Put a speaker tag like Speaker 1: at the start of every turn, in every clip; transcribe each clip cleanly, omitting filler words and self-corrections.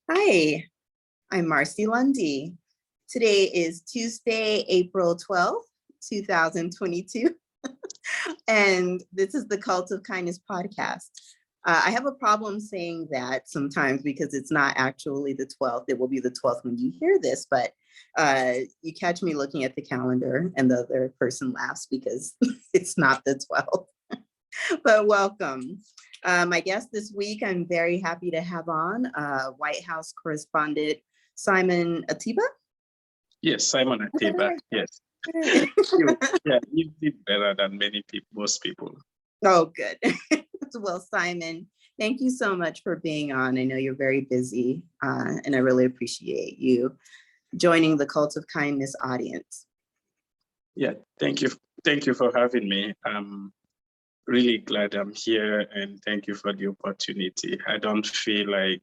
Speaker 1: Hi, I'm Marcy Lundy. Today is Tuesday, April 12th, 2022, and this is the Cult of Kindness podcast. I have a problem saying that sometimes because it's not actually the 12th. It will be the 12th when you hear this, but you catch me looking at the calendar and the other person laughs because it's not the 12th. But welcome. My guest this week, I'm very happy to have on White House correspondent Simon Ateba.
Speaker 2: Yes, Simon Ateba. Yes. You did better than most people.
Speaker 1: Oh, good. Well, Simon, thank you so much for being on. I know you're very busy, and I really appreciate you joining the Cult of Kindness audience.
Speaker 2: Yeah, thank you. Thank you for having me. I'm really glad I'm here, and thank you for the opportunity. I don't feel like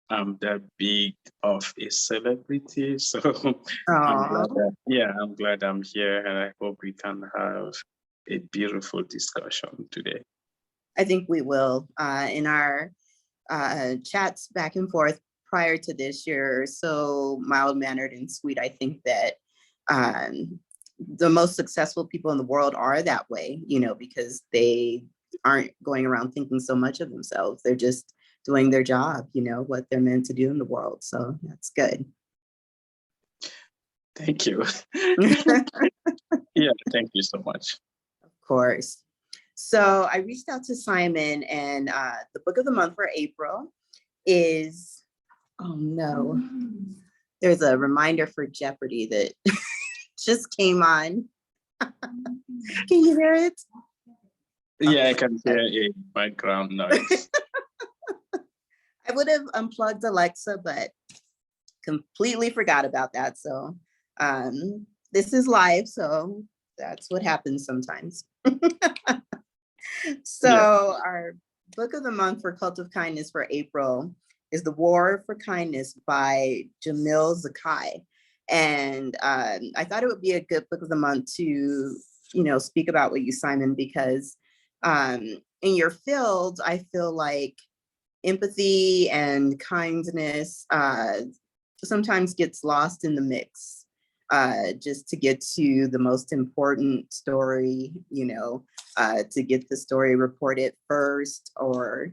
Speaker 2: I'm that big of a celebrity, so I'm glad I'm here, and I hope we can have a beautiful discussion today.
Speaker 1: I think we will. In our chats back and forth prior to this, you're so mild-mannered and sweet. I think that the most successful people in the world are that way, because they aren't going around thinking so much of themselves. They're just doing their job, what they're meant to do in the world. So that's good.
Speaker 2: Thank you. Yeah, thank you so much.
Speaker 1: Of course. So I reached out to Simon, and the book of the month for April is, oh no, there's a reminder for Jeopardy that just came on. Can you hear it?
Speaker 2: Yeah, I can hear a background noise.
Speaker 1: I would have unplugged Alexa, but completely forgot about that. So this is live, so that's what happens sometimes. So our book of the month for Cult of Kindness for April is The War for Kindness by Jamil Zakai. And I thought it would be a good book of the month to, speak about with you, Simon, because in your field, I feel like empathy and kindness sometimes gets lost in the mix. Just to get to the most important story, to get the story reported first, or,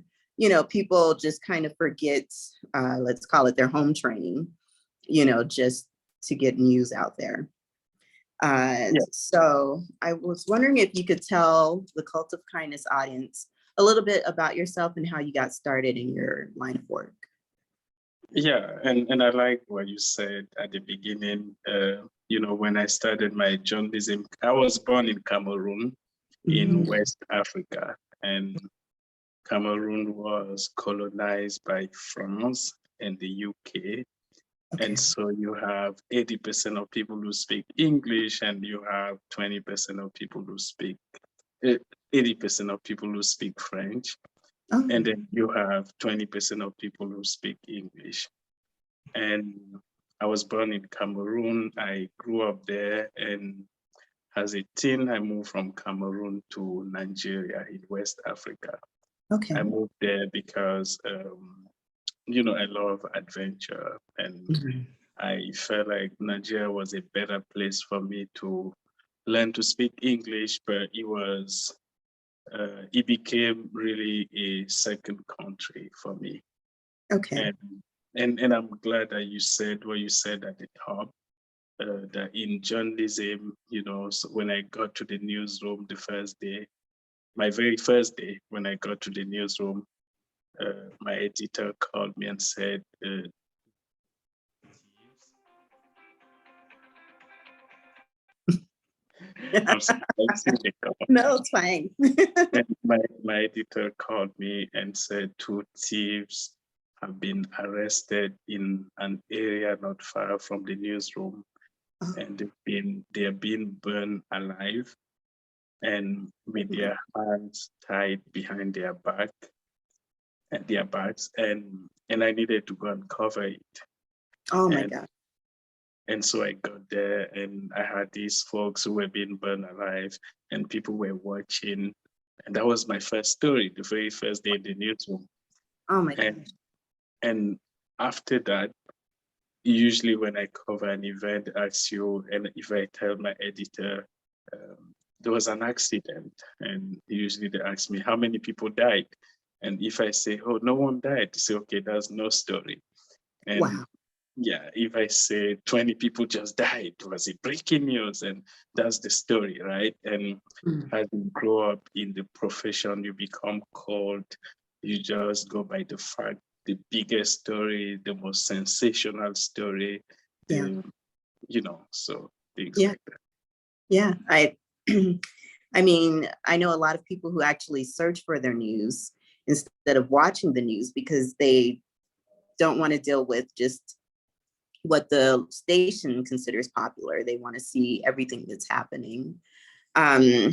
Speaker 1: people just kind of forget, let's call it their home training, just to get news out there. So I was wondering if you could tell the Cult of Kindness audience a little bit about yourself and how you got started in your line of work.
Speaker 2: Yeah, and I like what you said at the beginning. When I started my journalism, I was born in Cameroon, in West Africa, and Cameroon was colonized by France and the UK. Okay. And so you have 80% of people who speak English, and you have 20% of people who speak 80% of people who speak French. Oh. And then you have 20% of people who speak English. And I was born in Cameroon. I grew up there, and as a teen, I moved from Cameroon to Nigeria in West Africa. Okay. I moved there because, I love adventure, and I felt like Nigeria was a better place for me to learn to speak English, but it became really a second country for me. Okay. And I'm glad that you said what you said at the top, that in journalism, so when I got to the newsroom my very first day, when I got to the newsroom, my editor called me and said, I'm sorry,
Speaker 1: no, it's fine.
Speaker 2: my editor called me and said 2 thieves have been arrested in an area not far from the newsroom, and they're being burned alive and with their hands tied behind their backs, and I needed to go and cover it.
Speaker 1: Oh my God.
Speaker 2: And so I got there, and I had these folks who were being burned alive, and people were watching. And that was my first story, the very first day in the newsroom.
Speaker 1: Oh my God.
Speaker 2: And after that, usually when I cover an event, I ask you, and if I tell my editor, there was an accident, and usually they ask me how many people died. And if I say, oh, no one died, they say, okay, that's no story. And
Speaker 1: Wow.
Speaker 2: yeah, if I say 20 people just died, was it breaking news? And that's the story, right? And
Speaker 1: Mm.
Speaker 2: as you grow up in the profession, you become called, you just go by the fact, the biggest story, the most sensational story,
Speaker 1: Yeah.
Speaker 2: the, so things
Speaker 1: Yeah.
Speaker 2: like that.
Speaker 1: Yeah. I mean, I know a lot of people who actually search for their news instead of watching the news because they don't want to deal with just what the station considers popular. They want to see everything that's happening. Um,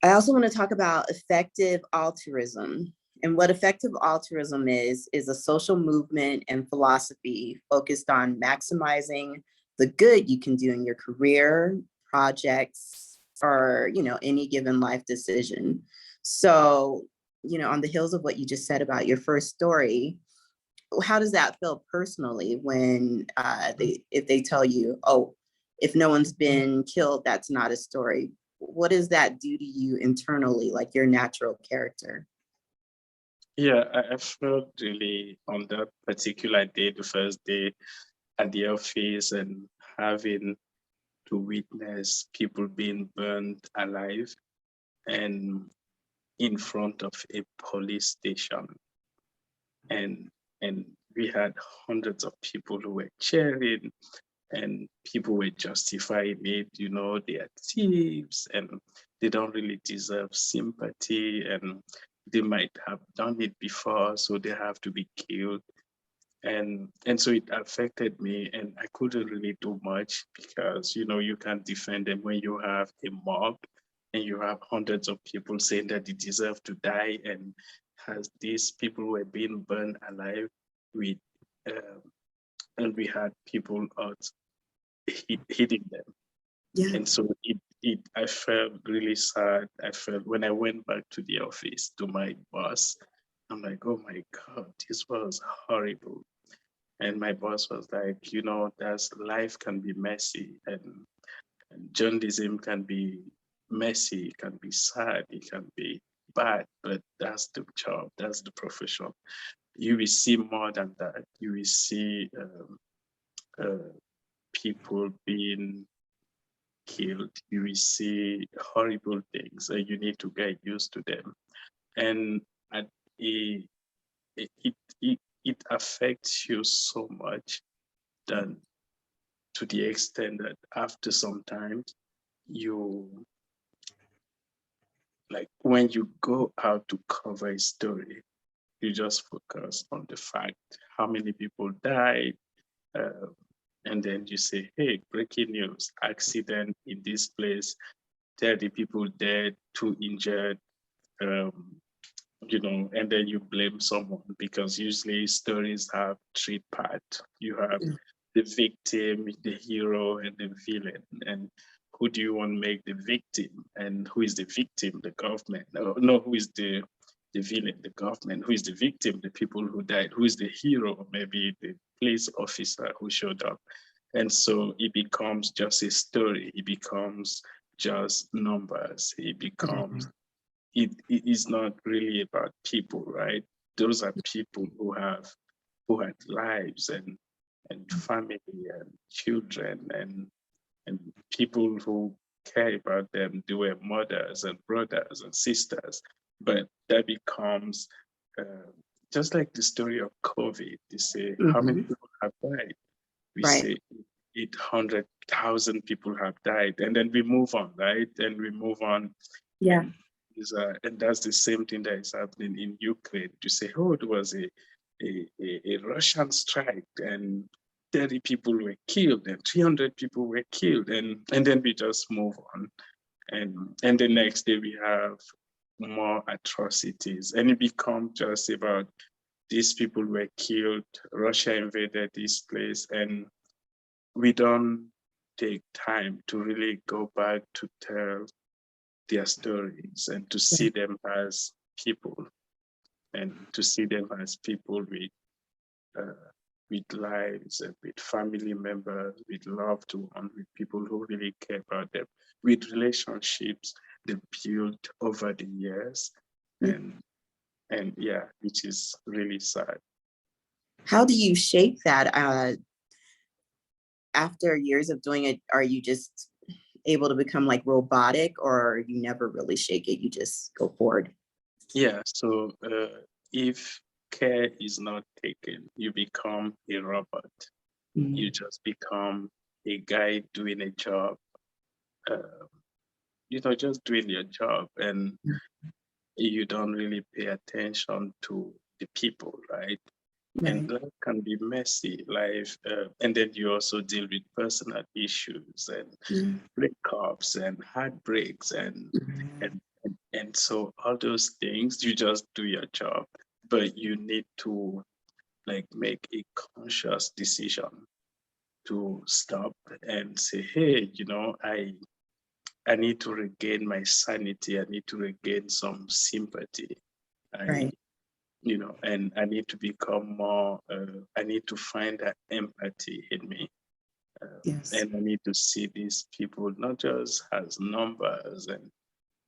Speaker 1: I also want to talk about effective altruism. And what effective altruism is a social movement and philosophy focused on maximizing the good you can do in your career, projects, or any given life decision. So, on the heels of what you just said about your first story, how does that feel personally when if they tell you, oh, if no one's been killed, that's not a story? What does that do to you internally, like your natural character?
Speaker 2: Yeah, I felt really on that particular day, the first day at the office, and having to witness people being burned alive and in front of a police station. And and we had hundreds of people who were cheering, and people were justifying it, they are thieves and they don't really deserve sympathy, and they might have done it before, so they have to be killed. And so it affected me, and I couldn't really do much because you can't defend them when you have a mob and you have hundreds of people saying that they deserve to die, and as these people were being burned alive with um, and we had people out hitting them.
Speaker 1: Yeah.
Speaker 2: And so it I felt really sad. I felt when I went back to the office to my boss, I'm like, oh my God, this was horrible. And my boss was like, that's life can be messy, and journalism can be messy, it can be sad, it can be bad, but that's the job, that's the profession. You will see more than that. You will see uh, people being killed. You will see horrible things, and you need to get used to them. And at a, it affects you so much that to the extent that after some time, you like when you go out to cover a story, you just focus on the fact how many people died, uh, and then you say, hey, breaking news, accident in this place, 30 people dead, 2 injured, um, and then you blame someone, because usually stories have 3 parts. You have the victim, the hero, and the villain. And who do you want to make the victim? And who is the victim? The government. No, who is the villain? The government. Who is the victim? The people who died. Who is the hero? Maybe the police officer who showed up. And so it becomes just a story. It becomes just numbers. It becomes it is not really about people, right? Those are people who had lives and family and children and people who care about them. They were mothers and brothers and sisters, but that becomes uh, just like the story of COVID. They say how many
Speaker 1: Mm-hmm.
Speaker 2: people have died. We
Speaker 1: Right.
Speaker 2: say 800,000 people have died, and then we move on, right? And we move on,
Speaker 1: Yeah.
Speaker 2: and that's the same thing that is happening in Ukraine. To say, oh, there was a Russian strike and 30 people were killed and 300 people were killed, and then we just move on, and the next day we have more atrocities, and it becomes just about these people were killed, Russia invaded this place, and we don't take time to really go back to tell their stories and to
Speaker 1: Yeah.
Speaker 2: see them as people, and to see them as people with uh, with lives and with family members, with loved ones, with people who really care about them, with relationships they built over the years, and yeah, which is really sad.
Speaker 1: How do you shape that? After years of doing it, are you just able to become like robotic, or you never really shake it? You just go forward?
Speaker 2: Yeah, so if care is not taken, you become a robot. You just become a guy doing a job, uh, just doing your job, and you don't really pay attention to the people, right? And
Speaker 1: Right.
Speaker 2: life can be messy, life, and then you also deal with personal issues and
Speaker 1: Yeah.
Speaker 2: breakups and heartbreaks and so all those things, you just do your job, but you need to like make a conscious decision to stop and say, hey, I need to regain my sanity. I need to regain some sympathy. I,
Speaker 1: Right.
Speaker 2: and I need to become more, I need to find that empathy in me.
Speaker 1: Yes.
Speaker 2: And I need to see these people not just as numbers, and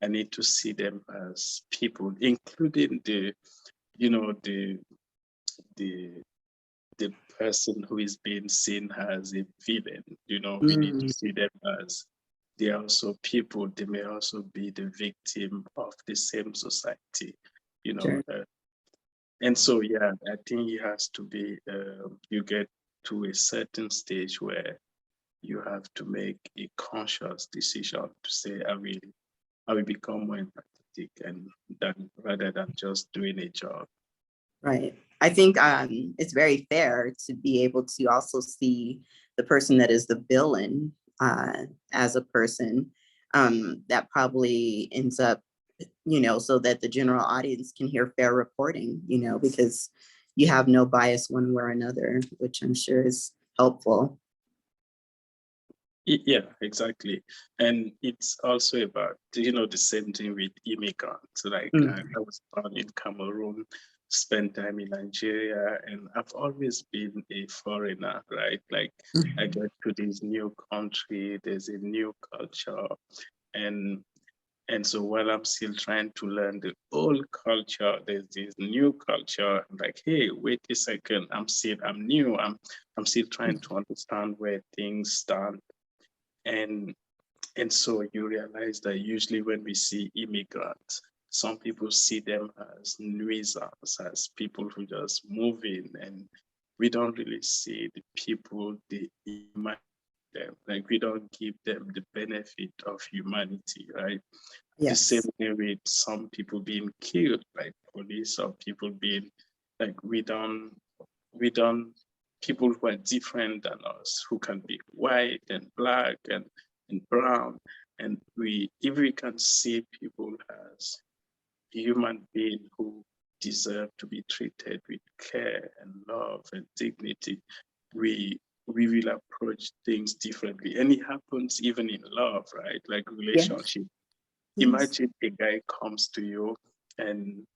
Speaker 2: I need to see them as people, including you know, the, the, the person who is being seen as a villain. We need to see them as they are also people. They may also be the victim of the same society, you know.
Speaker 1: Sure.
Speaker 2: And so, yeah, I think it has to be, you get to a certain stage where you have to make a conscious decision to say, I will become more empathetic, and then rather than just doing a job.
Speaker 1: Right. I think it's very fair to be able to also see the person that is the villain as a person. That probably ends up, so that the general audience can hear fair reporting, because you have no bias one way or another, which I'm sure is helpful.
Speaker 2: Yeah, exactly. And it's also about, the same thing with immigrants. Like I was born in Cameroon, spent time in Nigeria, and I've always been a foreigner, right? Like I get to this new country, there's a new culture, and and so while I'm still trying to learn the old culture, there's this new culture. I'm like, hey, wait a second, I'm new. I'm still trying to understand where things stand. And and so you realize that usually when we see immigrants, some people see them as nuisance, as people who just move in, and we don't really see the people, the human them. Like we don't give them the benefit of humanity, right? The same
Speaker 1: Yes.
Speaker 2: thing with some people being killed by police, or people being like we don't people who are different than us, who can be white and black and brown. And if we can see people as human beings who deserve to be treated with care and love and dignity, we we will approach things differently. And it happens even in love, right? Like
Speaker 1: Yes.
Speaker 2: relationship.
Speaker 1: Yes.
Speaker 2: Imagine a guy comes to you and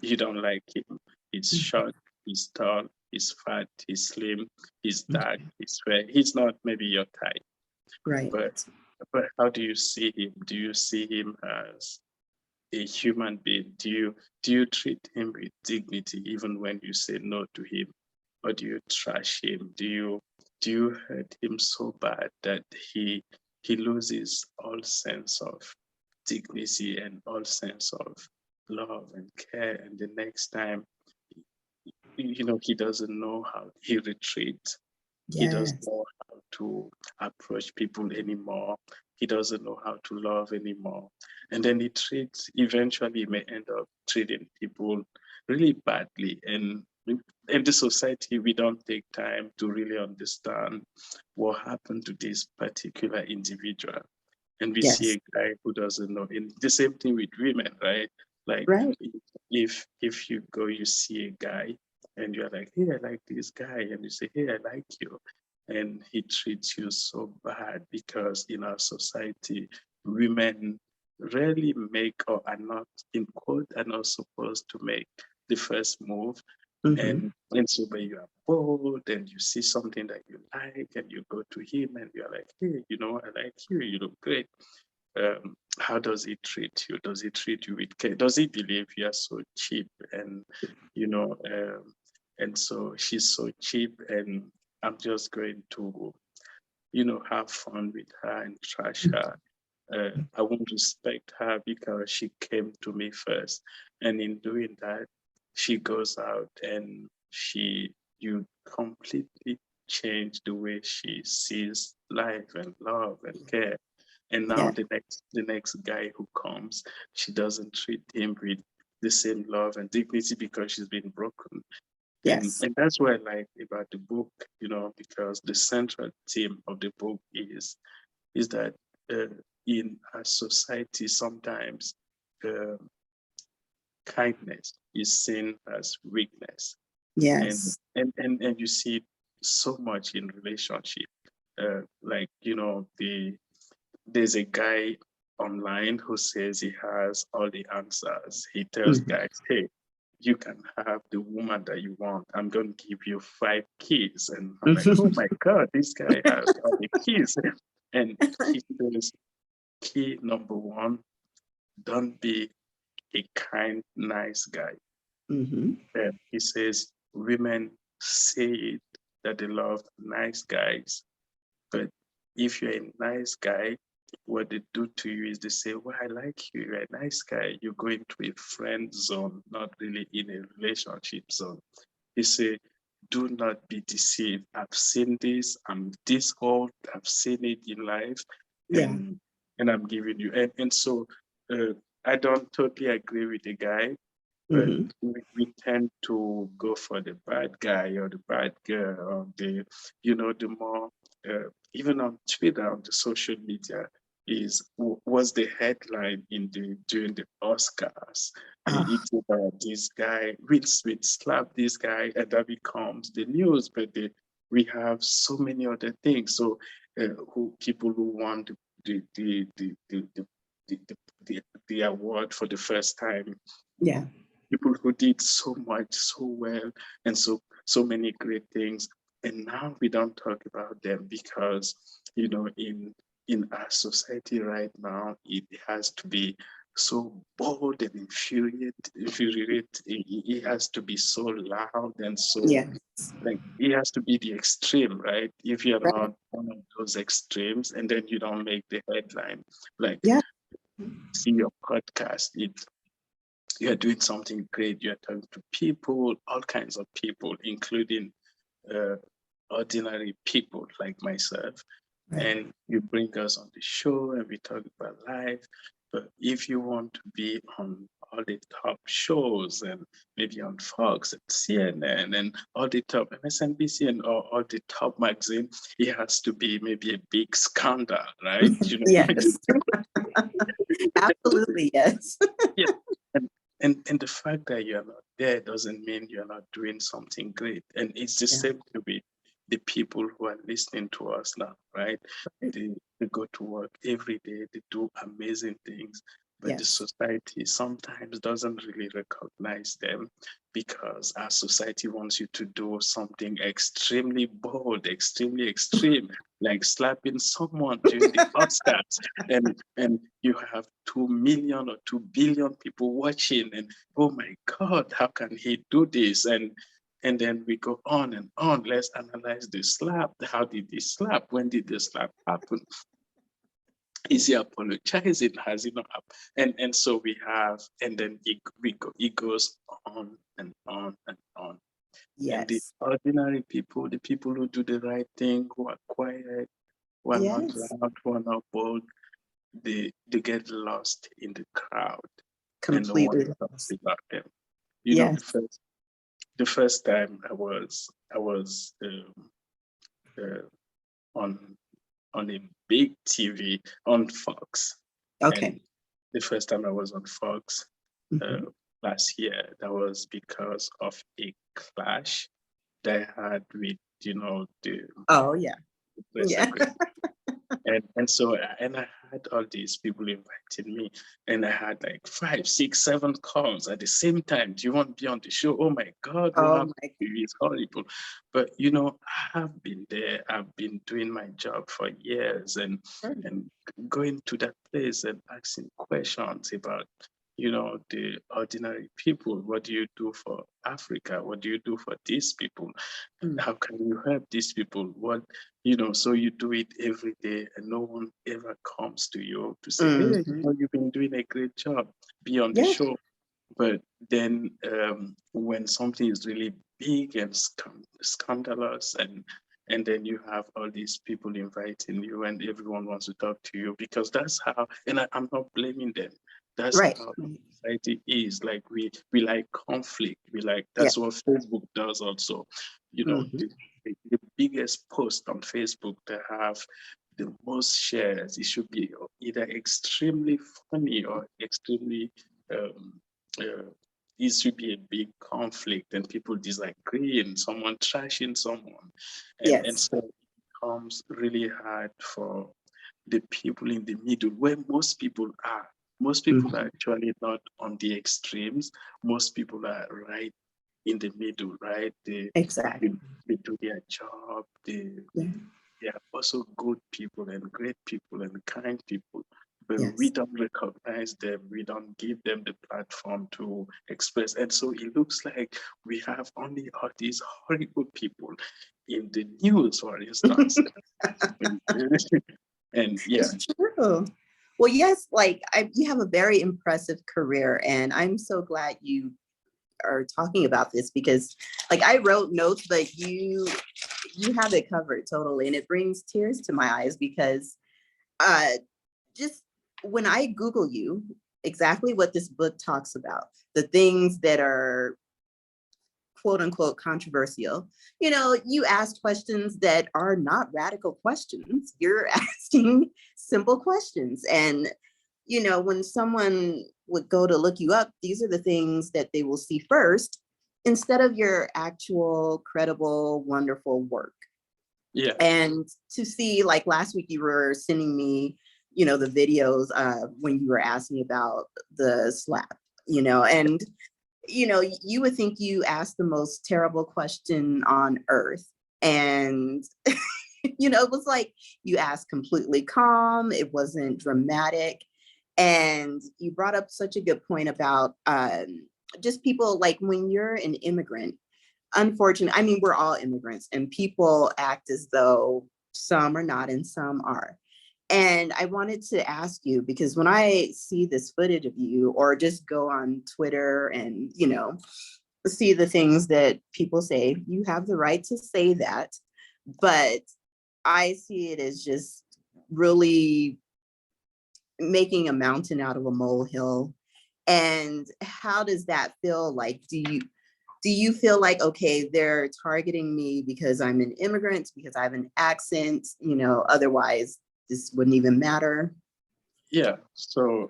Speaker 2: you don't like him. He's short, he's tall, he's fat, he's slim, he's dark, he's fair. He's not maybe your type,
Speaker 1: Right.
Speaker 2: but how do you see him? Do you see him as a human being? Do you treat him with dignity even when you say no to him? Or do you trash him? Do you hurt him so bad that he loses all sense of dignity and all sense of love and care, and the next time he doesn't know how he retreats. He doesn't
Speaker 1: Yes.
Speaker 2: know how to approach people anymore. He doesn't know how to love anymore. And then eventually he may end up treating people really badly. And in the society, we don't take time to really understand what happened to this particular individual. And we see
Speaker 1: Yes.
Speaker 2: a guy who doesn't know. And the same thing with women, right? Like
Speaker 1: Right.
Speaker 2: if you go, you see a guy and you're like, hey, I like this guy. And you say, hey, I like you. And he treats you so bad because in our society, women rarely make, or are not, in quote, are not supposed to make the first move. And so when you are bored and you see something that you like and you go to him and you're like, hey, I like you, you look great. How does he treat you? Does he treat you with care? Does he believe you are so cheap? And, and so she's so cheap and I'm just going to, have fun with her and trash her. I won't respect her because she came to me first. And in doing that, she goes out and you completely change the way she sees life and love and care. And now
Speaker 1: Yeah.
Speaker 2: the next guy who comes, she doesn't treat him with the same love and dignity because she's been broken. And
Speaker 1: Yes.
Speaker 2: and that's what I like about the book, because the central theme of the book is that in a society sometimes uh, kindness is seen as weakness, and
Speaker 1: Yes.
Speaker 2: and you see it so much in relationship. Like there's a guy online who says he has all the answers. He tells
Speaker 1: Mhm.
Speaker 2: guys, hey, you can have the woman that you want. I'm going to give you 5 keys. And I'm like, oh my God, this guy has all the keys. And he says, key number 1, don't be a kind, nice guy.
Speaker 1: Mhm.
Speaker 2: And he says, women say it that they love nice guys, but if you're a nice guy, what they do to you is they say, well, I like you, you're a nice guy. You go into a friend zone, not really in a relationship zone. He say, do not be deceived. I've seen this, I'm this old, I've seen it in life,
Speaker 1: Yeah.
Speaker 2: and I'm giving you. And so I don't totally agree with the guy, but
Speaker 1: Mhm.
Speaker 2: we tend to go for the bad guy or the bad girl or the more, even on Twitter, on the social media, was the headline during the Oscars.
Speaker 1: Ah,
Speaker 2: It's about this guy, we slap this guy, and that becomes the news. But we have so many other things. So people who want the award for the first time,
Speaker 1: yeah.
Speaker 2: people who did so much so well and so many great things, and now we don't talk about them because in our society right now it has to be so bold and infuriate. It has to be so loud and so,
Speaker 1: Yeah.
Speaker 2: like, it has to be the extreme, right? If you're
Speaker 1: Right.
Speaker 2: not one of those extremes and then you don't make the headline, like,
Speaker 1: Yeah.
Speaker 2: see your podcast, you're doing something great. You're talking to people, all kinds of people, including uh, ordinary people like myself.
Speaker 1: Right.
Speaker 2: And you bring us on the show and we talk about life. But if you want to be on all the top shows and maybe on Fox and CNN and all the top MSNBC and all the top magazine, it has to be maybe a big scandal, right?
Speaker 1: Yes. Absolutely. Yes.
Speaker 2: Yeah. And the fact that you're not there doesn't mean you're not doing something great. And it's the
Speaker 1: Yeah.
Speaker 2: same to be the people who are listening to us now, right? They go to work every day, they do amazing things, but the
Speaker 1: Yes.
Speaker 2: society sometimes doesn't really recognize them because our society wants you to do something extremely bold, extremely extreme, like slapping someone during the Oscars, and you have 2 million or 2 billion people watching, and oh my God, how can he do this? And then we go on and on. Let's analyze the slap. How did he slap? When did the slap happen? Is he apologizing? Has he not? And so we have, and then it goes on and on and on. And the
Speaker 1: Yes.
Speaker 2: ordinary people, the people who do the right thing, who are quiet, who are not
Speaker 1: Yes.
Speaker 2: loud, who are not bold, they get lost in the crowd, and no one
Speaker 1: Completely
Speaker 2: talks
Speaker 1: lost.
Speaker 2: about them. The
Speaker 1: Yes.
Speaker 2: first time I was uh, on a big TV on Fox, and
Speaker 1: Okay.
Speaker 2: the first time I was on Fox uh,
Speaker 1: Mhm.
Speaker 2: last year, that was because of a clash that I had with the
Speaker 1: Oh, yeah.
Speaker 2: press
Speaker 1: Yeah.
Speaker 2: secretary. And I had all these people inviting me, and I had like 5, 6, 7 calls at the same time. Do you want to be on the show? Oh my God, what
Speaker 1: Oh
Speaker 2: happened
Speaker 1: my,
Speaker 2: to you? It's horrible. But I have been there. I've been doing my job for years, and going to that place and asking questions about the ordinary people. What do you do for Africa? What do you do for these people?
Speaker 1: mm,
Speaker 2: How can you help these people? So you do it every day, and no one ever comes to you to say, hey,
Speaker 1: mhm.
Speaker 2: you've been doing a great job, be on the
Speaker 1: Yeah,
Speaker 2: show. But then when something is really big and scandalous, and then you have all these people inviting you, and everyone wants to talk to you, because that's how, and I'm not blaming them. That's
Speaker 1: right.
Speaker 2: how society is. Like we like conflict.
Speaker 1: Yeah.
Speaker 2: That's what Facebook does also.
Speaker 1: Mhm.
Speaker 2: The biggest post on Facebook that have the most shares, it should be either extremely funny or extremely um, uh, it should be a big conflict and people disagree and someone trashing someone. And
Speaker 1: Yes.
Speaker 2: so it becomes really hard for the people in the middle, where most people are. Most people are
Speaker 1: Mhm.
Speaker 2: actually not on the extremes. Most people are right in the middle, right? They,
Speaker 1: Exactly.
Speaker 2: they do their job.
Speaker 1: Yeah.
Speaker 2: They are also good people and great people and kind people, but we
Speaker 1: Yes.
Speaker 2: don't recognize them. We don't give them the platform to express. And so it looks like we have only all these horrible people in the news, for instance. And yeah,
Speaker 1: It's true. Well, yes, you have a very impressive career, and I'm so glad you are talking about this because, I wrote notes, but you have it covered totally, and it brings tears to my eyes because uh, just when I Google you, exactly what this book talks about, the things that are quote unquote controversial, you ask questions that are not radical questions. You're asking simple questions. And, when someone would go to look you up, these are the things that they will see first instead of your actual, credible, wonderful work.
Speaker 2: yeah,
Speaker 1: And to see, like last week, you were sending me, the videos when you were asking about the slap, and you would think you asked the most terrible question on earth. And, it was like you asked completely calm, it wasn't dramatic. And you brought up such a good point about just people, like when you're an immigrant, unfortunately, I mean, we're all immigrants and people act as though some are not and some are. And I wanted to ask you, because when I see this footage of you or just go on Twitter and, see the things that people say, you have the right to say that. But I see it as just really making a mountain out of a molehill. And how does that feel like? Do you feel like, okay, they're targeting me because I'm an immigrant, because I have an accent, otherwise this wouldn't even matter?
Speaker 2: yeah. So,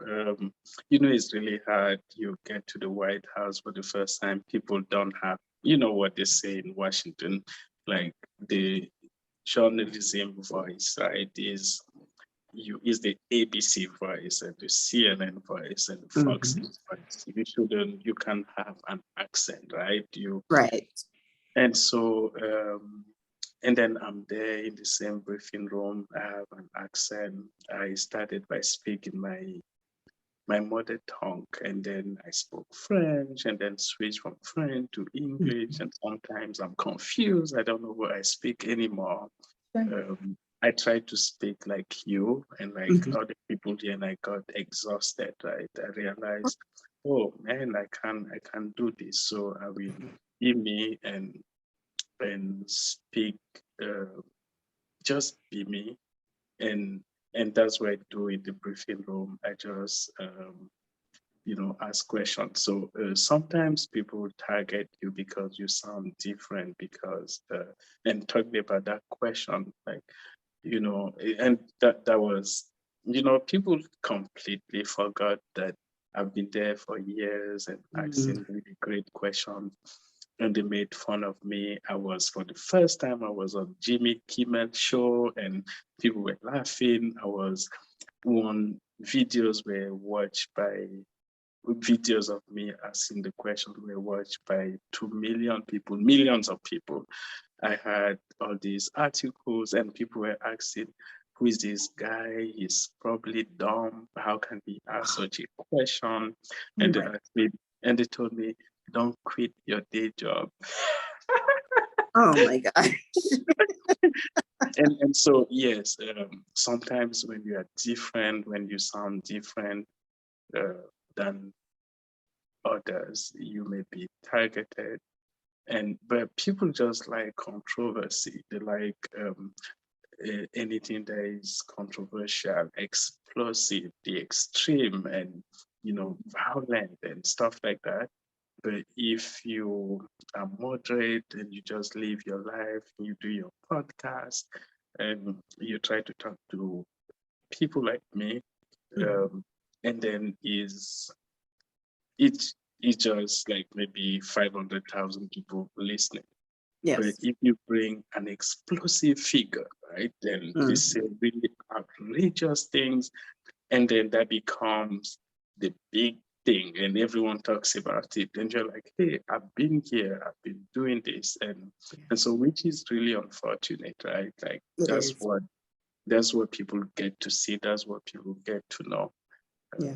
Speaker 2: it's really hard. You get to the White House for the first time, people don't have, what they say in Washington, like the journalism voice, right, is the ABC voice and the CNN voice and the Fox
Speaker 1: Mhm.
Speaker 2: News voice. You can have an accent, right?
Speaker 1: Right.
Speaker 2: And so, and then I'm there in the same briefing room. I have an accent. I started by speaking my mother tongue, and then I spoke French, and then switched from French to English.
Speaker 1: Mhm.
Speaker 2: And sometimes I'm confused. I don't know what I speak anymore.
Speaker 1: Right.
Speaker 2: I tried to speak like you and like
Speaker 1: Mhm.
Speaker 2: other people here, and I got exhausted. Right, I realized, oh man, I can't do this. So I will be me and speak, uh, just be me, and that's what I do in the briefing room. I just ask questions. So sometimes people target you because you sound different, because and talking about that question, like, and that was, people completely forgot that I've been there for years and
Speaker 1: Mhm.
Speaker 2: asking really great questions. and they made fun of me. For the first time, I was on Jimmy Kimmel show and people were laughing. Videos were watched by, videos of me asking the question were watched by 2 million people, millions of people. I had all these articles and people were asking, who is this guy? He's probably dumb. How can he ask such a question? And they asked me, and they told me, don't quit your day job.
Speaker 1: Oh my God.
Speaker 2: And so, yes, sometimes when you are different, when you sound different than others, you may be targeted. But people just like controversy. They like anything that is controversial, explosive, the extreme, and violent and stuff like that. But if you are moderate and you just live your life, you do your podcast, and you try to talk to people like me, and then it's just like maybe 500,000 people listening. But
Speaker 1: Yes.
Speaker 2: if you bring an explosive figure, right, then they say really outrageous things, and then that becomes the big thing, and everyone talks about it. And you're like, hey, I've been here, I've been doing this, and so which is really unfortunate, right? Like that's what people get to see, that's what people get to know,
Speaker 1: Yeah.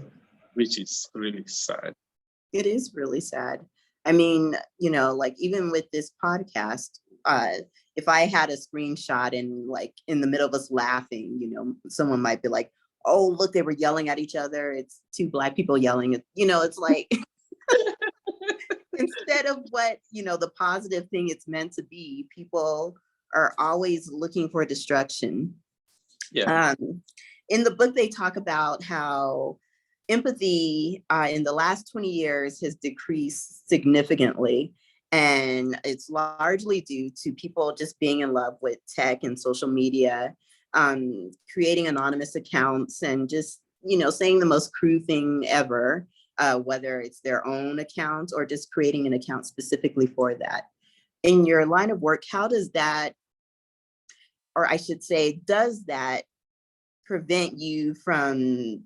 Speaker 2: which is really sad.
Speaker 1: It is really sad. I mean, like even with this podcast, if I had a screenshot and like in the middle of us laughing, someone might be like, oh, look, they were yelling at each other. It's two Black people yelling. It's like, instead of what, the positive thing it's meant to be, people are always looking for destruction.
Speaker 2: Yeah.
Speaker 1: In the book, they talk about how empathy in the last 20 years has decreased significantly. And it's largely due to people just being in love with tech and social media, creating anonymous accounts and just, saying the most crude thing ever, whether it's their own account or just creating an account specifically for that. In your line of work, how does that, or I should say, does that prevent you from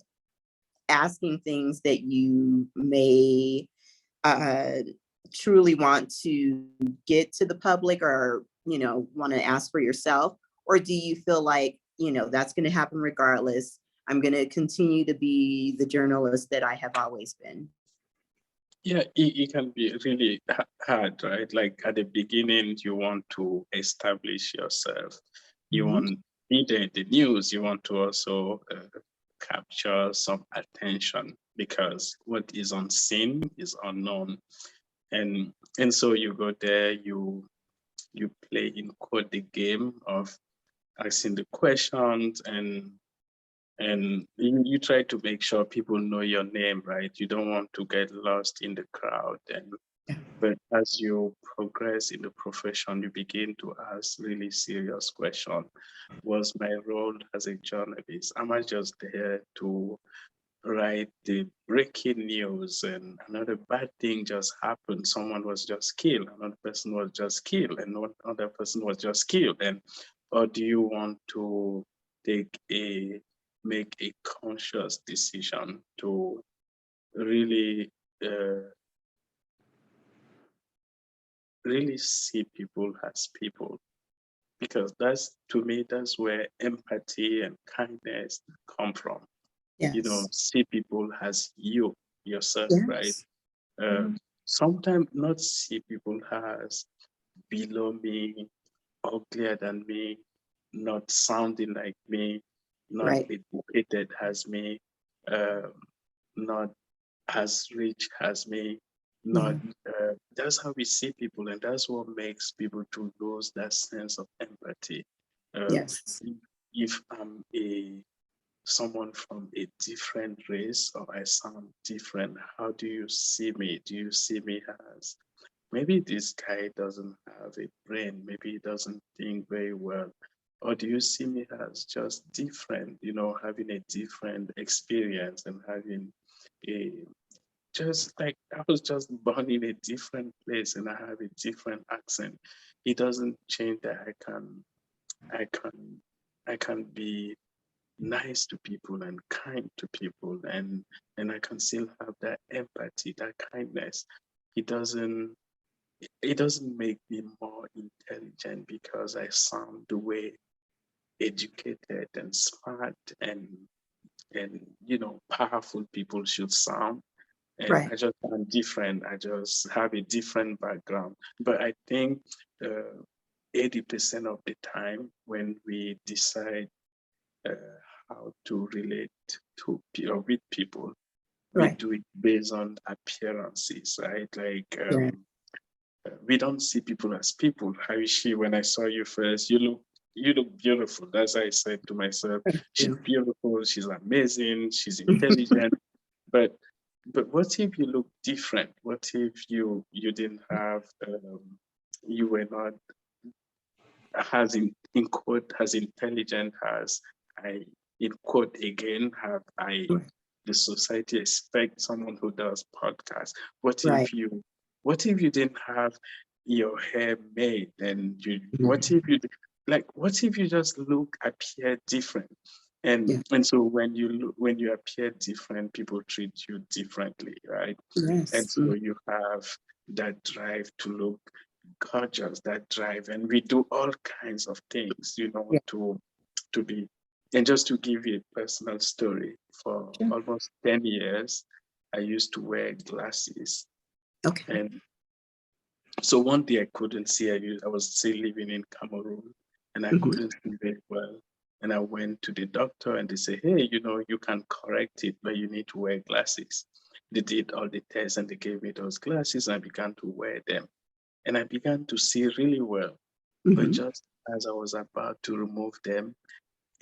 Speaker 1: asking things that you may truly want to get to the public or, want to ask for yourself? Or do you feel like, that's going to happen regardless? I'm going to continue to be the journalist that I have always been.
Speaker 2: Yeah, it can be really hard, right? Like at the beginning, you want to establish yourself. You want to be there in the news. You want to also capture some attention because what is unseen is unknown. And so you go there, you play in quote the game of asking the questions and you try to make sure people know your name, right? You don't want to get lost in the crowd. But as you progress in the profession, you begin to ask really serious questions. Was my role as a journalist? Am I just there to write the breaking news and another bad thing just happened? Someone was just killed, another person was just killed, and another person was just killed. Or do you want to make a conscious decision to really really see people as people? Because to me, that's where empathy and kindness come from.
Speaker 1: Yes.
Speaker 2: See people as yourself, right?
Speaker 1: Yes.
Speaker 2: Sometimes not see people as below me, uglier than me, not sounding like me, not
Speaker 1: Right.
Speaker 2: educated as me, um, not as rich as me, not that's how we see people, and that's what makes people to lose that sense of empathy.
Speaker 1: Yes.
Speaker 2: If I'm someone from a different race or I sound different, how do you see me? Do you see me as maybe this guy doesn't have a brain, maybe he doesn't think very well? Or do you see me as just different, having a different experience and having a just like I was just born in a different place and I have a different accent. It doesn't change that I can, I can be nice to people and kind to people, and I can still have that empathy, that kindness. It doesn't, it doesn't make me more intelligent because I sound the way educated and smart and powerful people should sound. And
Speaker 1: Right.
Speaker 2: I just am different. I just have a different background. But I think uh, 80% of the time when we decide uh, how to relate to or with people, we
Speaker 1: Right.
Speaker 2: do it based on appearances, right? Like
Speaker 1: Right.
Speaker 2: we don't see people as people. Harishi, when I saw you first, you look beautiful. That's why I said to myself,
Speaker 1: Thank
Speaker 2: she's
Speaker 1: you.
Speaker 2: beautiful, she's amazing, she's intelligent. But what if you look different? What if you didn't have you were not as in quote as intelligent as I in quote again have I the society expect someone who does podcasts. What
Speaker 1: Right.
Speaker 2: if you didn't have your hair made and you what
Speaker 1: Mhm.
Speaker 2: if you like what if you just appear different?
Speaker 1: Yeah.
Speaker 2: And so when you appear different, people treat you differently, right? And
Speaker 1: Yes.
Speaker 2: so you have that drive to look gorgeous, that drive, and we do all kinds of things,
Speaker 1: Yeah.
Speaker 2: to be. And just to give you a personal story, for
Speaker 1: Sure.
Speaker 2: almost 10 years, I used to wear glasses.
Speaker 1: Okay.
Speaker 2: And so one day I couldn't see. I was still living in Cameroon and I
Speaker 1: Hmm.
Speaker 2: couldn't see very well. And I went to the doctor and they said, hey, you can correct it, but you need to wear glasses. They did all the tests and they gave me those glasses and I began to wear them. And I began to see really well. But
Speaker 1: Hmm.
Speaker 2: just as I was about to remove them,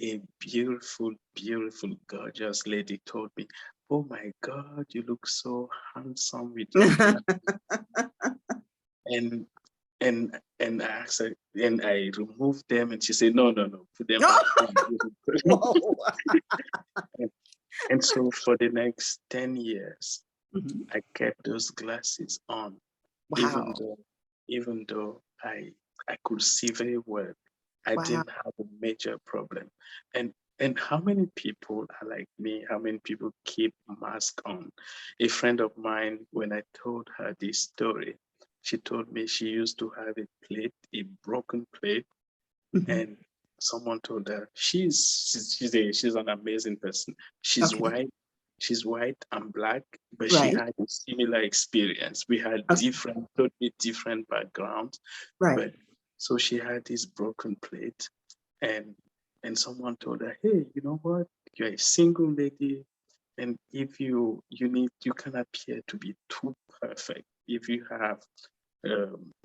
Speaker 2: a beautiful, beautiful, gorgeous lady told me, oh my God, you look so handsome with your glasses. And and I asked her, and I removed them, and she said, no, no, no, put them back on.
Speaker 1: Whoa.
Speaker 2: and, and so for the next 10 years,
Speaker 1: Mhm.
Speaker 2: I kept those glasses on, even
Speaker 1: Wow.
Speaker 2: though even though I could see very well. I
Speaker 1: Wow.
Speaker 2: didn't have a major problem. And how many people are like me? How many people keep mask on? A friend of mine, when I told her this story, she told me she used to have a broken plate,
Speaker 1: Mhm.
Speaker 2: and someone told her she's an amazing person. She's
Speaker 1: Okay.
Speaker 2: white, she's white and black, but she
Speaker 1: Right.
Speaker 2: had a similar experience. We had
Speaker 1: Okay.
Speaker 2: totally different backgrounds,
Speaker 1: Right.
Speaker 2: but so she had this broken plate, and someone told her, hey, you know what? You're a single lady, and if you can appear to be too perfect. If you have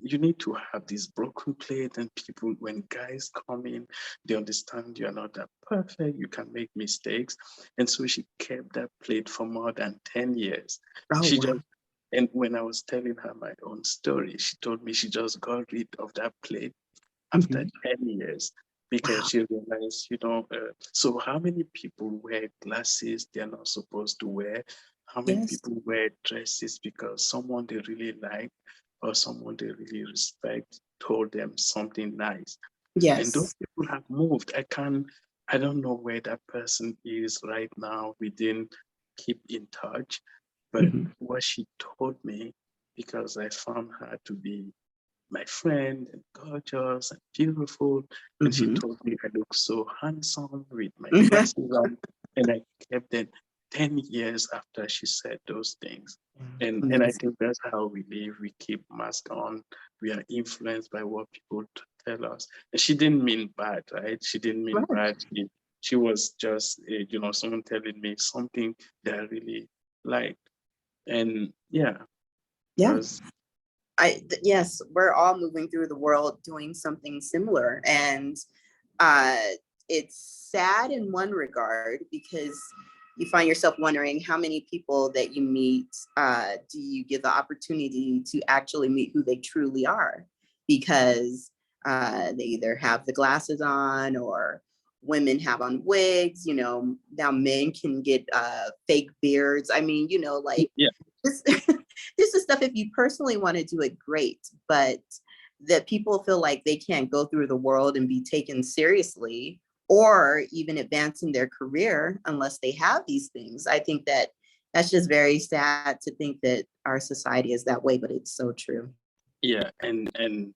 Speaker 2: you need to have this broken plate, and people, when guys come in, they understand you're not that perfect, you can make mistakes. And so she kept that plate for more than 10 years.
Speaker 1: Oh,
Speaker 2: She
Speaker 1: wow.
Speaker 2: just, and when I was telling her my own story, she told me she just got rid of that plate after
Speaker 1: Mhm.
Speaker 2: 10 years because
Speaker 1: Wow.
Speaker 2: she realized, so how many people wear glasses they're not supposed to wear? How many
Speaker 1: Yes.
Speaker 2: people wear dresses because someone they really like or someone they really respect told them something nice? And those
Speaker 1: Yes.
Speaker 2: people have moved. I don't know where that person is right now. We didn't keep in touch, but
Speaker 1: Mhm.
Speaker 2: what she told me, because I found her to be my friend and gorgeous and beautiful. And she
Speaker 1: Mhm.
Speaker 2: told me I look so handsome with my glasses on. And I kept them 10 years after she said those things. And I
Speaker 1: Amazing.
Speaker 2: think that's how we live. We keep mask on. We are influenced by what people tell us. And she didn't mean bad, right? She didn't mean
Speaker 1: Right.
Speaker 2: bad. She was just, someone telling me something that I really liked. And yeah,
Speaker 1: Yeah.
Speaker 2: that's,
Speaker 1: Yes, we're all moving through the world doing something similar. And uh, it's sad in one regard because you find yourself wondering how many people that you meet do you give the opportunity to actually meet who they truly are, because they either have the glasses on or women have on wigs. Now men can get fake beards. I mean, like
Speaker 2: yeah.
Speaker 1: this, this is stuff, if you personally want to do it, great, but that people feel like they can't go through the world and be taken seriously or even advancing their career unless they have these things. I think that that's just very sad to think that our society is that way, but it's so true.
Speaker 2: Yeah, and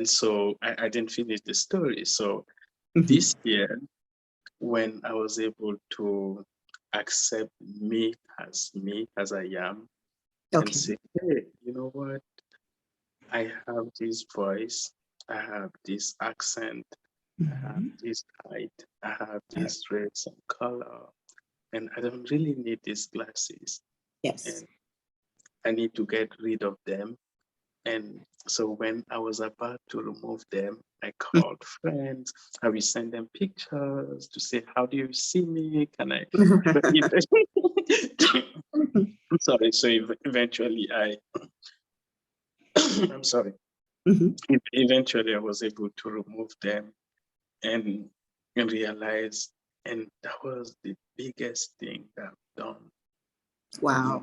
Speaker 2: so I didn't finish the story. So
Speaker 1: Mhm.
Speaker 2: this year, when I was able to accept me as I am, and
Speaker 1: Okay.
Speaker 2: say, hey, you know what? I have this voice, I have this accent, I have
Speaker 1: Mhm.
Speaker 2: this height, I have
Speaker 1: Uh,
Speaker 2: this race and color, and I don't really need these glasses.
Speaker 1: Yes.
Speaker 2: And I need to get rid of them. And so when I was about to remove them, I called friends. I will send them pictures to say, how do you see me? Can I? But I'm sorry. So eventually I'm sorry.
Speaker 1: Mhm.
Speaker 2: Eventually I was able to remove them and realize, and that was the biggest thing that I've done in
Speaker 1: Wow.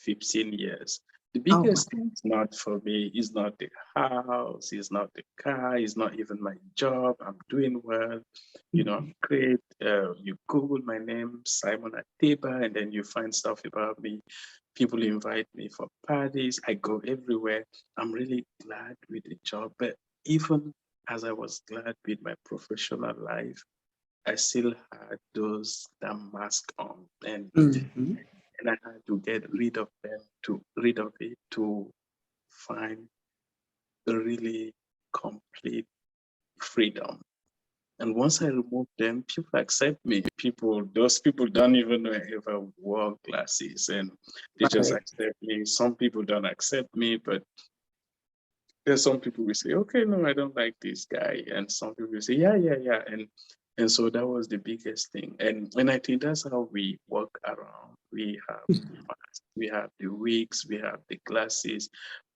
Speaker 2: 15 years. The
Speaker 1: Oh,
Speaker 2: biggest
Speaker 1: wow.
Speaker 2: thing is not for me, is not the house, is not the car, is not even my job. I'm doing well, I'm
Speaker 1: Mhm.
Speaker 2: great. You Google my name, Simon Ateba, and then you find stuff about me. People invite me for parties. I go everywhere. I'm really glad with the job. But even as I was glad with my professional life, I still had that mask on.
Speaker 1: Mhm.
Speaker 2: And I had to get rid of it to find the really complete freedom. And once I remove them, people accept me. Those people don't even know I ever wore glasses, and they just
Speaker 1: Right.
Speaker 2: accept me. Some people don't accept me, but there's some people will say, okay, no, I don't like this guy. And some people will say, yeah, yeah, yeah. And so that was the biggest thing. And I think that's how we walk around. We have the mask, we have the wigs, we have the glasses,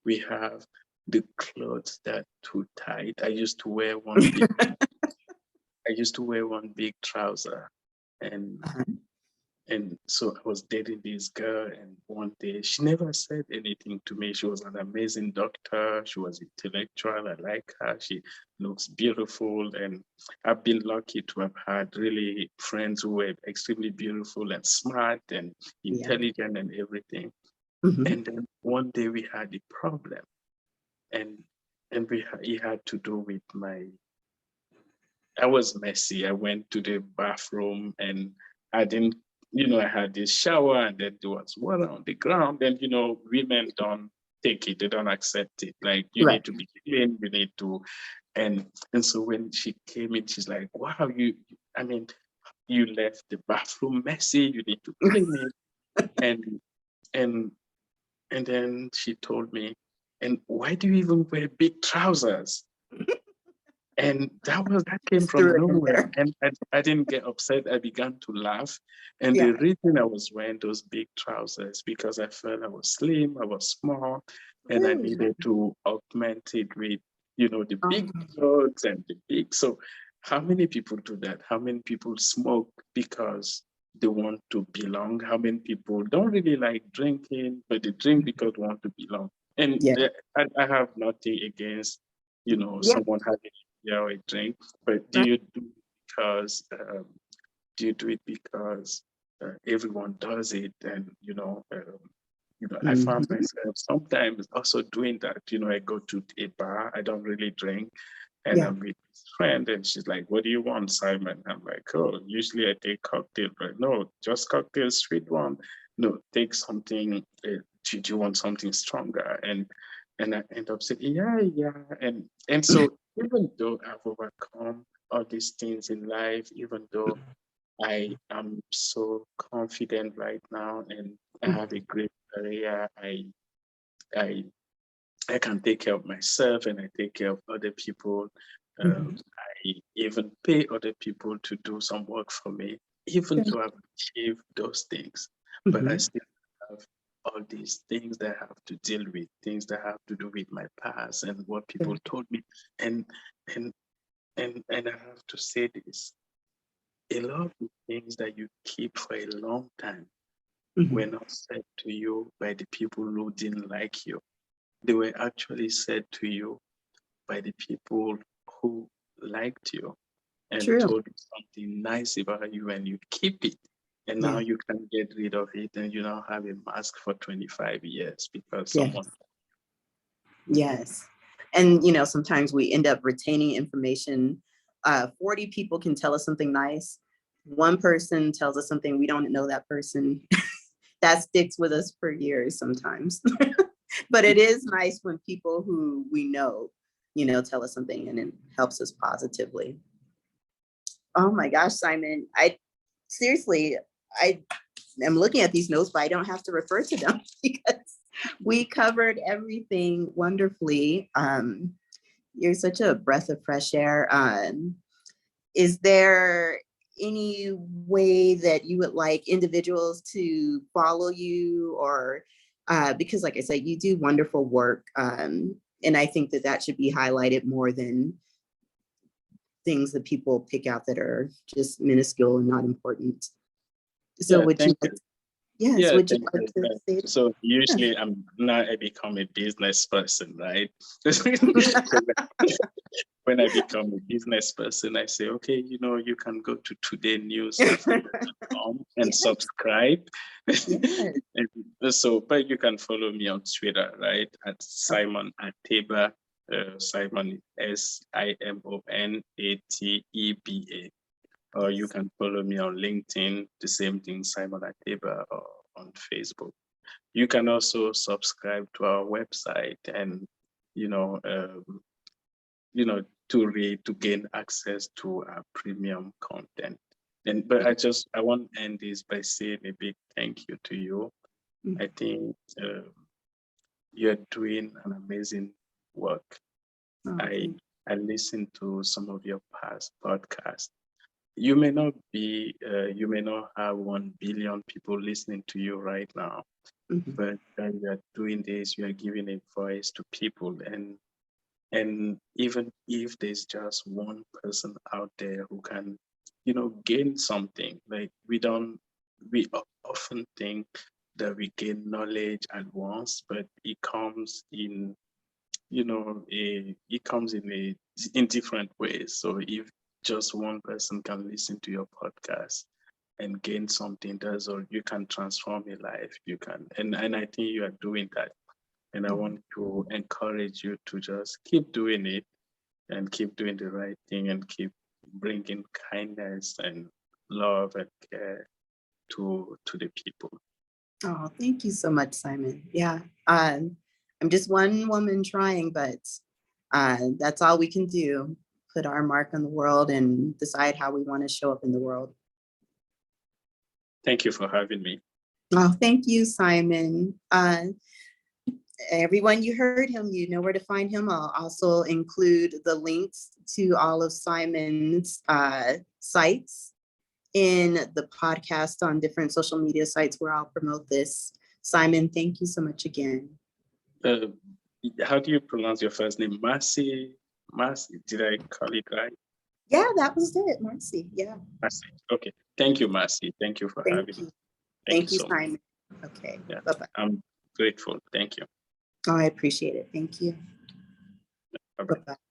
Speaker 2: we have the clothes that too tight. I used to wear one big trouser, and
Speaker 1: Uh-huh.
Speaker 2: and so I was dating this girl, and one day she never said anything to me. She was an amazing doctor. She was intellectual. I like her. She looks beautiful. And I've been lucky to have had really friends who were extremely beautiful and smart and
Speaker 1: Yeah.
Speaker 2: intelligent and everything.
Speaker 1: Mhm.
Speaker 2: And then one day we had a problem, and it had to do with I was messy. I went to the bathroom and I didn't, I had this shower and then there was water on the ground. And, women don't take it, they don't accept it. Like, you
Speaker 1: Right.
Speaker 2: need to be clean, you need to. And so when she came in, she's like, wow, I mean, you left the bathroom messy, you need to clean it. And, and, and then she told me, and why do you even wear big trousers? And that came
Speaker 1: Just threw
Speaker 2: from
Speaker 1: it in
Speaker 2: nowhere.
Speaker 1: there.
Speaker 2: And I didn't get upset. I began to laugh. And the
Speaker 1: Yeah.
Speaker 2: reason I was wearing those big trousers because I felt I was slim, I was small, and I
Speaker 1: Really?
Speaker 2: needed to augment it with, the big
Speaker 1: Um,
Speaker 2: clothes and the big. So how many people do that? How many people smoke because they want to belong? How many people don't really like drinking, but they drink because they want to belong? And
Speaker 1: yeah.
Speaker 2: I have nothing against,
Speaker 1: Yeah.
Speaker 2: someone having a drink, but
Speaker 1: Right.
Speaker 2: because do you do it because everyone does it? And I found
Speaker 1: Mhm.
Speaker 2: myself sometimes also doing that. I go to a bar, I don't really drink, and
Speaker 1: Yeah.
Speaker 2: I'm with this friend, and she's like, "What do you want, Simon?" I'm like, "Oh, usually I take cocktail, but no, just cocktail, sweet one. No, take something. Do you want something stronger?" And I end up saying, "Yeah, yeah." And so even though I've overcome all these things in life, even though I am so confident right now, and I have a great career, I I can take care of myself and I take care of other people.
Speaker 1: Mhm.
Speaker 2: I even pay other people to do some work for me, even
Speaker 1: Okay.
Speaker 2: though I've achieved those things. But I
Speaker 1: Mhm.
Speaker 2: still have all these things that I have to deal with, things that have to do with my past and what people
Speaker 1: Sure.
Speaker 2: told me. And and and I have to say this: a lot of the things that you keep for a long time, were not said to you by the people who didn't like you. They were actually said to you by the people who liked you and
Speaker 1: True.
Speaker 2: told you something nice about you, and you keep it. And now
Speaker 1: Yeah.
Speaker 2: you can get rid of it, and you now have a mask for 25 years because
Speaker 1: Yes.
Speaker 2: someone.
Speaker 1: Yes. And, you know, sometimes we end up retaining information. 40 people can tell us something nice. One person tells us something, we don't know that person. That sticks with us for years sometimes. But it is nice when people who we know, you know, tell us something and it helps us positively. Oh my gosh, Simon, I seriously, I am looking at these notes, but I don't have to refer to them because we covered everything wonderfully. You're such a breath of fresh air. Is there any way that you would like individuals to follow you, or because like I said, you do wonderful work, and I think that that should be highlighted more than things that people pick out that are just minuscule and not important. So
Speaker 2: Yeah,
Speaker 1: would you
Speaker 2: thank
Speaker 1: like
Speaker 2: you.
Speaker 1: yes,
Speaker 2: Yeah,
Speaker 1: would you
Speaker 2: thank
Speaker 1: like
Speaker 2: you.
Speaker 1: to say
Speaker 2: So
Speaker 1: yeah.
Speaker 2: usually I become a business person, right? When I become a business person, I say, okay, you can go to todayNewsAfrica.com and
Speaker 1: Yes,
Speaker 2: subscribe.
Speaker 1: yes.
Speaker 2: And so, but you can follow me on Twitter, right? At
Speaker 1: Okay.
Speaker 2: Simon Ateba. Simon SIMONATEBA. Or you
Speaker 1: Yes.
Speaker 2: can follow me on LinkedIn, the same thing, Simon Ateba, or on Facebook. You can also subscribe to our website and, you know, um, to gain access to our premium content. But I want to end this by saying a big thank you to you. I think you're doing an amazing work.
Speaker 1: Oh,
Speaker 2: I
Speaker 1: thank
Speaker 2: I listened to some of your past podcasts. You may not have 1 billion people listening to you right now,
Speaker 1: you. Mhm.
Speaker 2: but you are doing this, you are giving a voice to people. And even if there's just one person out there who can, gain something, like we often think that we gain knowledge at once, but it comes in, in different ways. So if just one person can listen to your podcast and gain something, that's all. You can transform a life. You can, and I think you are doing that. And I want to encourage you to just keep doing it and keep doing the right thing and keep bringing kindness and love and care to the people.
Speaker 1: Oh, thank you so much, Simon. Yeah. I'm just one woman trying, but that's all we can do. Put our mark on the world and decide how we want to show up in the world.
Speaker 2: Thank you for having me.
Speaker 1: Oh, thank you, Simon. Everyone, you heard him, you know where to find him. I'll also include the links to all of Simon's sites in the podcast on different social media sites where I'll promote this. Simon, thank you so much again.
Speaker 2: Uh, how do you pronounce your first name? Marcy? Marcy, did I call it right?
Speaker 1: Yeah, that was it, Marcy. Yeah.
Speaker 2: Marcy. Okay. Thank you, Marcy. Thank you for
Speaker 1: Thank
Speaker 2: having me.
Speaker 1: you.
Speaker 2: Thank you
Speaker 1: Thank you,
Speaker 2: so much.
Speaker 1: Simon. Okay.
Speaker 2: Yeah,
Speaker 1: Bye-bye.
Speaker 2: I'm grateful. Thank you.
Speaker 1: Oh, I appreciate it. Thank you.
Speaker 2: Bye-bye.
Speaker 1: Bye-bye.